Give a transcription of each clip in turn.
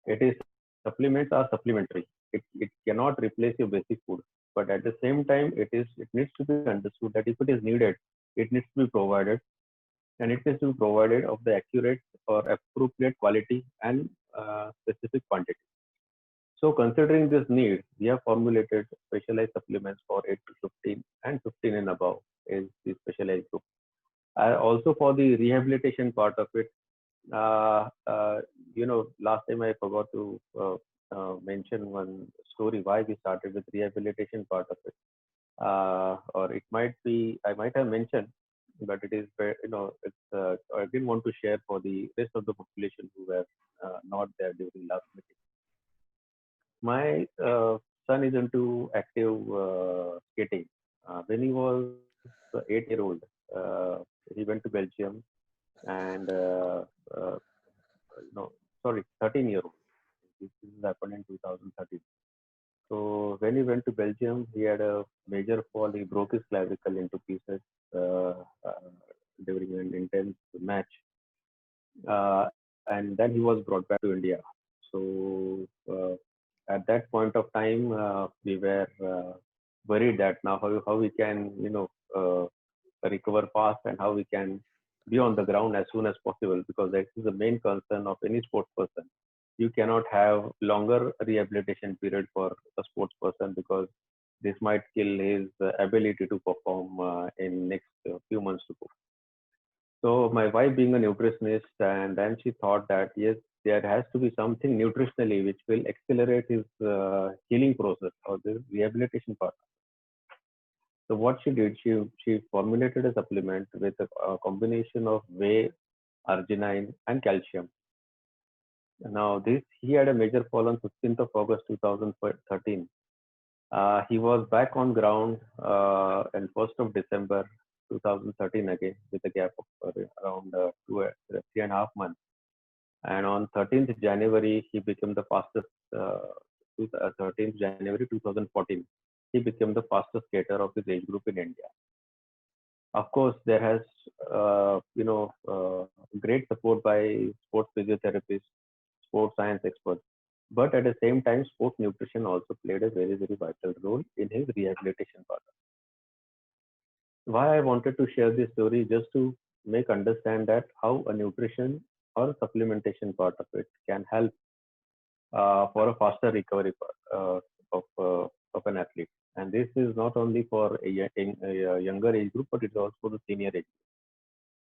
It is supplements are supplementary. It cannot replace your basic food. But at the same time, it needs to be understood that if it is needed, it needs to be provided, and it needs to be provided of the accurate or appropriate quality and specific quantity. So considering this need, we have formulated specialized supplements for 8 to 15 and 15 and above is the specialized group. Also for the rehabilitation part of it, uh, uh, last time I forgot to mention one story why we started with rehabilitation part of it. Or it might be, I might have mentioned, but it is, I didn't want to share for the rest of the population who were not there during last meeting. My son is into active skating. When he was 8 year old, he went to Belgium and no, sorry, 13-year-old. This happened in 2013. So when he went to Belgium, he had a major fall. He broke his clavicle into pieces uh, uh, during an intense match, and then he was brought back to India. So at that point of time, we were worried that now how we can recover fast and how we can be on the ground as soon as possible, because that is the main concern of any sports person. You cannot have longer rehabilitation period for a sports person, because this might kill his ability to perform in next few months to go. So my wife being a nutritionist, and then she thought that yes, there has to be something nutritionally which will accelerate his healing process or the rehabilitation part. So what she did, she formulated a supplement with a combination of whey, arginine, and calcium. Now this he had a major fall on 15th of August 2013. He was back on ground on 1st of December 2013 again, with a gap of around 3.5 months. And on 13th January, he became the fastest. 13th January 2014, he became the fastest skater of his age group in India. Of course, there has great support by sports physiotherapists, sports science experts, but at the same time, sports nutrition also played a very vital role in his rehabilitation part. Why I wanted to share this story, just to make understand that how a nutrition or supplementation part of it can help for a faster recovery of of an athlete. And this is not only for a younger age group, but it's also for the senior age.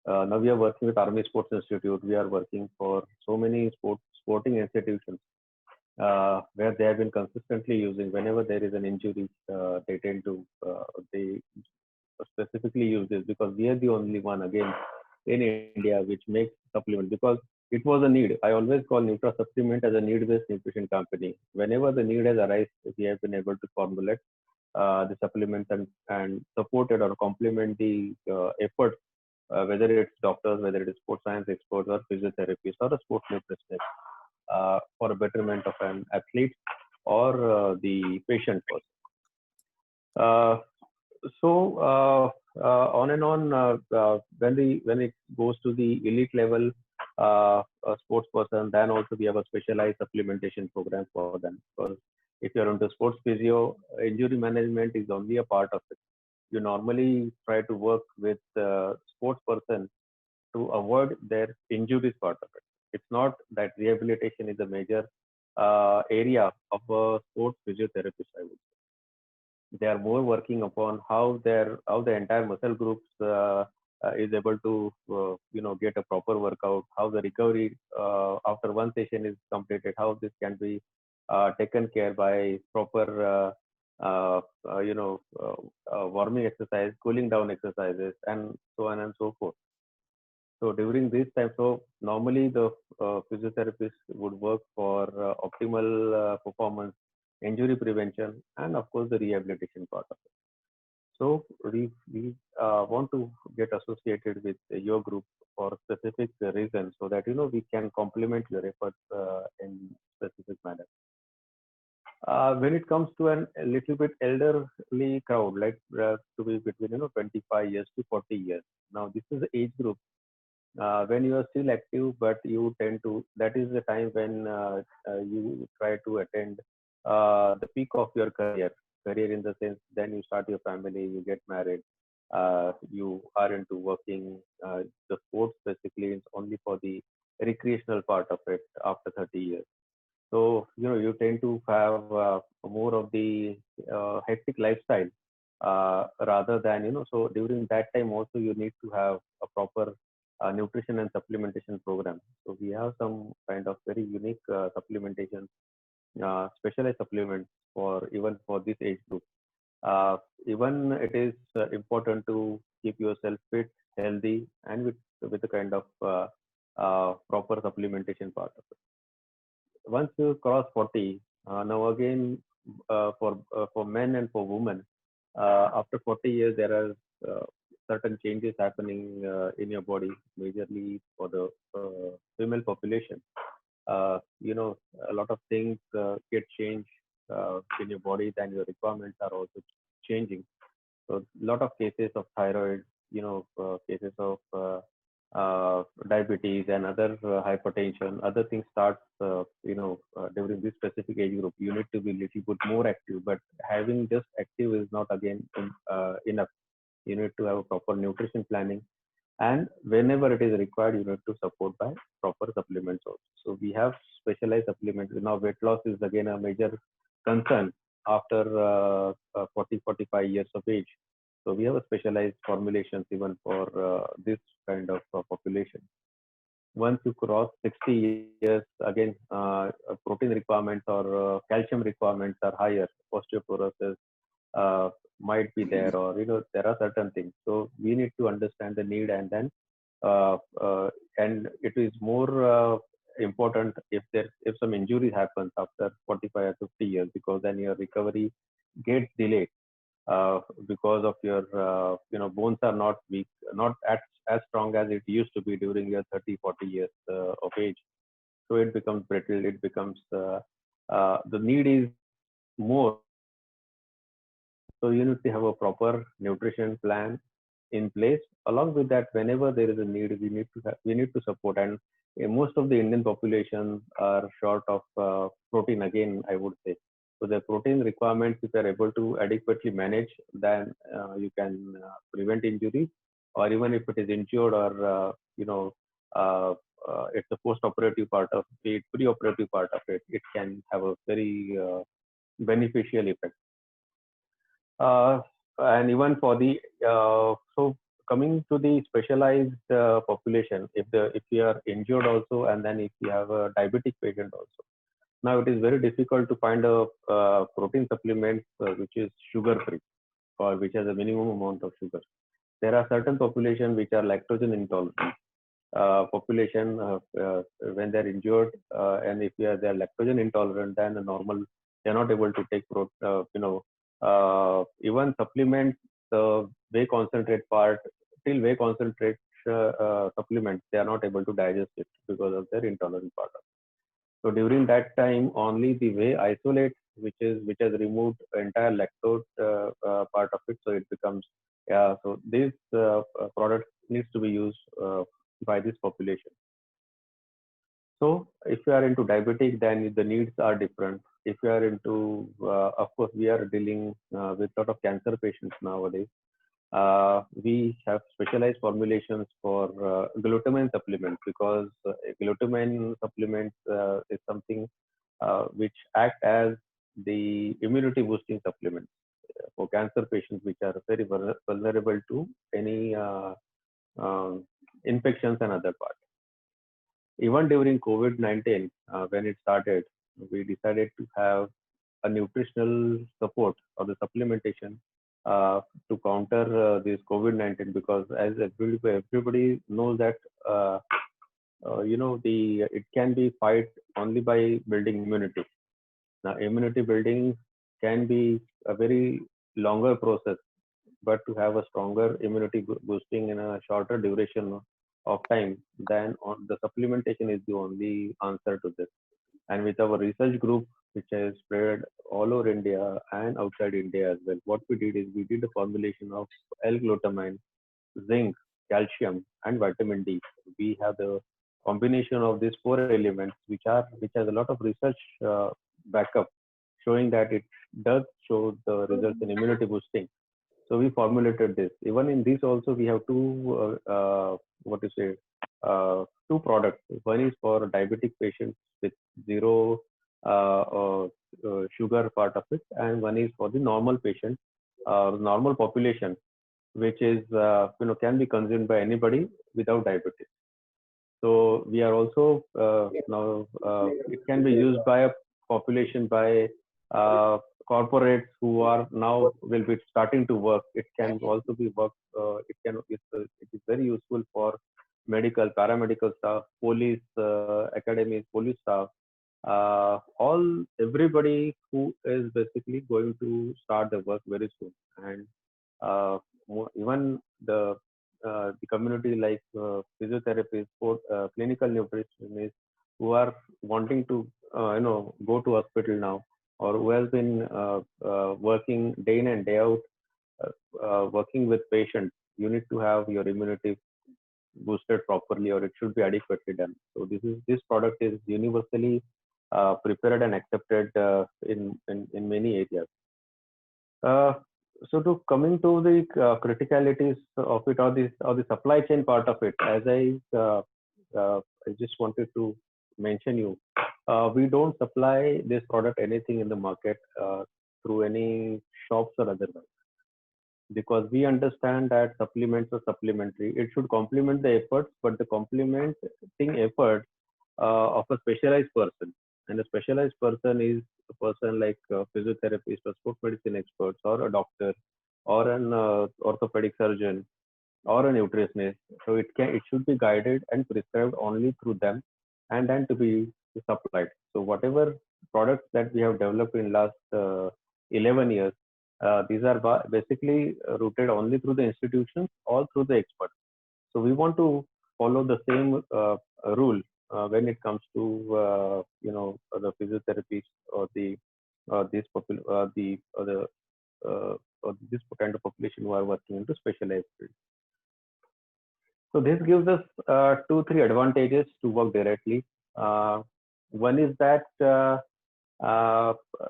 Now we are working with Army Sports Institute. We are working for so many sporting institutions where they have been consistently using whenever there is an injury. They specifically use this, because we are the only one again in India which makes supplement, because it was a need. I always call Nutra Supplement as a need-based nutrition company. Whenever the need has arisen, we have been able to formulate the supplements and supported or complement the efforts, whether it's doctors, whether it is sports science experts or physiotherapists or a sports nutritionist, for a betterment of an athlete or the patient person. Uh, on and on, when it goes to the elite level sports person, then also we have a specialized supplementation program for them. Because if you're into sports physio, injury management is only a part of it. You normally try to work with sports person to avoid their injuries part of it. It's not that rehabilitation is a major area of a sports physiotherapist, I would. They are more working upon how the entire muscle groups is able to get a proper workout, how the recovery after one session is completed, how this can be taken care by proper warming exercise, cooling down exercises, and so on and so forth. So during this time, so normally the physiotherapist would work for optimal performance, injury prevention, and of course the rehabilitation part of it. So we want to get associated with your group for specific reasons, so that we can complement your efforts in specific manner. When it comes to a little bit elderly crowd, like to be between 25 years to 40 years. Now this is the age group when you are still active, but you tend to, that is the time when you try to attend the peak of your career. Career in the sense, then you start your family, you get married, you are into working. The sports basically is only for the recreational part of it after 30 years. So, you tend to have more of the hectic lifestyle rather than, so during that time also you need to have a proper nutrition and supplementation program. So we have some kind of very unique supplementation, specialized supplements for even for this age group. Uh, Even it is important to keep yourself fit, healthy, and with a kind of proper supplementation part of it. Once you cross 40, now again, for men and for women, after 40 years, there are certain changes happening in your body, majorly for the female population. You know, a lot of things get changed in your body, then your requirements are also changing. So a lot of cases of thyroid, cases of diabetes and other hypertension, other things start, during this specific age group. You need to be little bit more active, but having just active is not again enough. You need to have a proper nutrition planning, and whenever it is required, you need to support by proper supplements also. So we have specialized supplements. Now weight loss is again a major concern after 40-45 years of age. So we have a specialized formulations even for this kind of population. Once you cross 60 years, again, protein requirements or calcium requirements are higher. Osteoporosis might be there, or there are certain things. So we need to understand the need, and then and it is more important if some injury happens after 45 or 50 years, because then your recovery gets delayed because of your bones are not weak, not as strong as it used to be during your 30-40 years of age. So it becomes brittle, it becomes the need is more. So you need to have a proper nutrition plan in place. Along with that, whenever there is a need, we need to support. And most of the Indian population are short of protein. Again, I would say, so the protein requirements, if you are able to adequately manage, then you can prevent injuries. Or even if it is injured, or uh, it's a post-operative part of it, pre-operative part of it, it can have a very beneficial effect. uh, and even for the so coming to the specialized population, if you are injured also, and then if you have a diabetic patient also, now it is very difficult to find a protein supplement which is sugar free, or which has a minimum amount of sugar. There are certain population which are lactose intolerant population, when they're injured, and if they are lactose intolerant, then the normal, they're not able to take even supplements, the whey concentrate part, till whey concentrate supplements, they are not able to digest it because of their intolerant part. So during that time, only the whey isolate, which has removed entire lactose part of it, so it becomes, yeah. So this product needs to be used by this population. So if you are into diabetic, then the needs are different. If you are into, of course, we are dealing with a lot of cancer patients nowadays. We have specialized formulations for glutamine supplements, because glutamine supplements is something which act as the immunity boosting supplements for cancer patients, which are very vulnerable to any infections and other parts. Even during COVID-19, when it started, we decided to have a nutritional support or the supplementation to counter this COVID-19, because as everybody knows that the it can be fight only by building immunity. Now, immunity building can be a very longer process, but to have a stronger immunity boosting in a shorter duration of time, then the supplementation is the only answer to this. And with our research group, which has spread all over India and outside India as well, what we did is we did a formulation of L-glutamine, zinc, calcium, and vitamin D. We have the combination of these four elements, which has a lot of research backup showing that it does show the results in immunity boosting. So we formulated this. Even in this also we have what to say two products. One is for diabetic patients with zero sugar part of it, and one is for the normal patient, normal population, which is can be consumed by anybody without diabetes. So we are also now it can be used by a population, by corporates who are now will be starting to work. It can also be work. It is very useful for medical, paramedical staff, police academies, police staff. Everybody who is basically going to start the work very soon, and uh, even the community like physiotherapists, clinical nutritionists who are wanting to go to hospital now, or who has been working day in and day out, working with patients. You need to have your immunity boosted properly, or it should be adequately done. So this product is universally prepared and accepted in many areas. Uh, so to coming to the criticalities of it, or the supply chain part of it, as I just wanted to mention you, we don't supply this product anything in the market through any shops or otherwise, because we understand that supplements are supplementary. It should complement the efforts, but the complementing effort of a specialized person. And a specialized person is a person like a physiotherapist or sports medicine experts, or a doctor, or an orthopedic surgeon, or a nutritionist. So it should be guided and prescribed only through them, and then to be supplied. So whatever products that we have developed in last 11 years, these are basically rooted only through the institutions or through the experts. So we want to follow the same rule when it comes to the physiotherapists, or uh, or this kind of population who are working into specialized fields. So this gives us two, three advantages to work directly. One is that uh,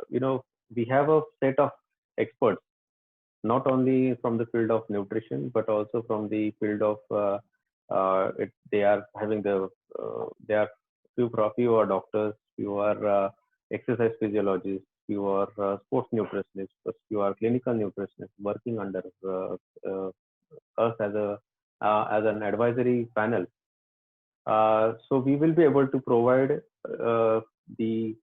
you know we have a set of experts, not only from the field of nutrition, but also from the field of they are having they are few are doctors, few are exercise physiologists, few are sports nutritionists, few are clinical nutritionists working under uh, us as an advisory panel. So we will be able to provide the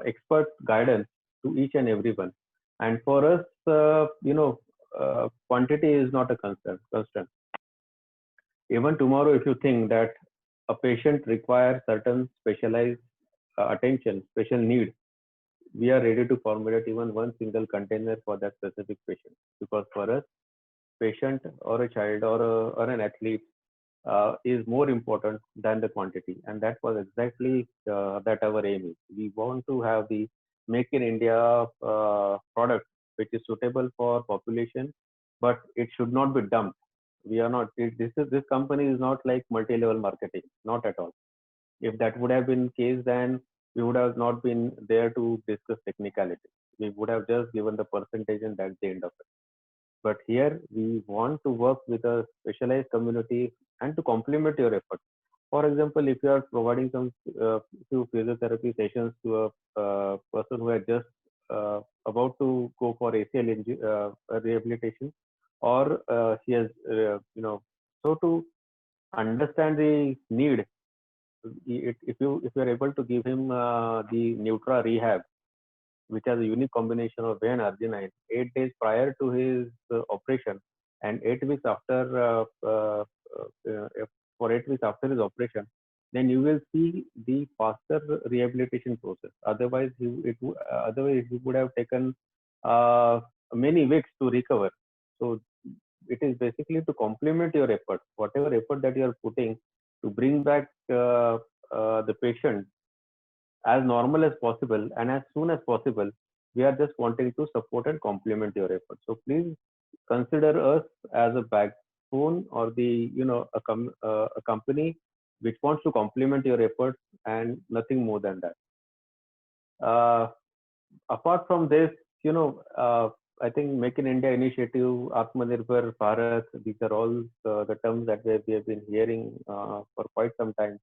expert guidance to each and everyone. And for us, quantity is not a constraint. Even tomorrow, if you think that a patient requires certain specialized attention, special need, we are ready to formulate even one single container for that specific patient. Because for us, patient or a child or an athlete is more important than the quantity, and that was exactly that our aim is. We want to have the make in India product which is suitable for population, but it should not be dumped. We are not. This company is not like multi-level marketing, not at all. If that would have been the case, then we would have not been there to discuss technicality. We would have just given the percentage, and that's the end of it. But here we want to work with a specialized community and to complement your efforts. For example, if you are providing some few physiotherapy sessions to a person who has just about to go for ACL rehabilitation, or he has, so to understand the need, if you are able to give him the Nutra Rehab, which has a unique combination of whey and arginine, 8 days prior to his operation, and 8 weeks after, for 8 weeks after his operation, then you will see the faster rehabilitation process. Otherwise he would have taken uh, many weeks to recover. So it is basically to complement your effort, whatever effort that you are putting to bring back the patient as normal as possible and as soon as possible. We are just wanting to support and complement your efforts. So please consider us as a phone or the a company which wants to complement your efforts and nothing more than that. Uh, Apart from this, you know, I think Make in India initiative, Atmanirbhar Bharat, these are all the terms that we have been hearing for quite some time.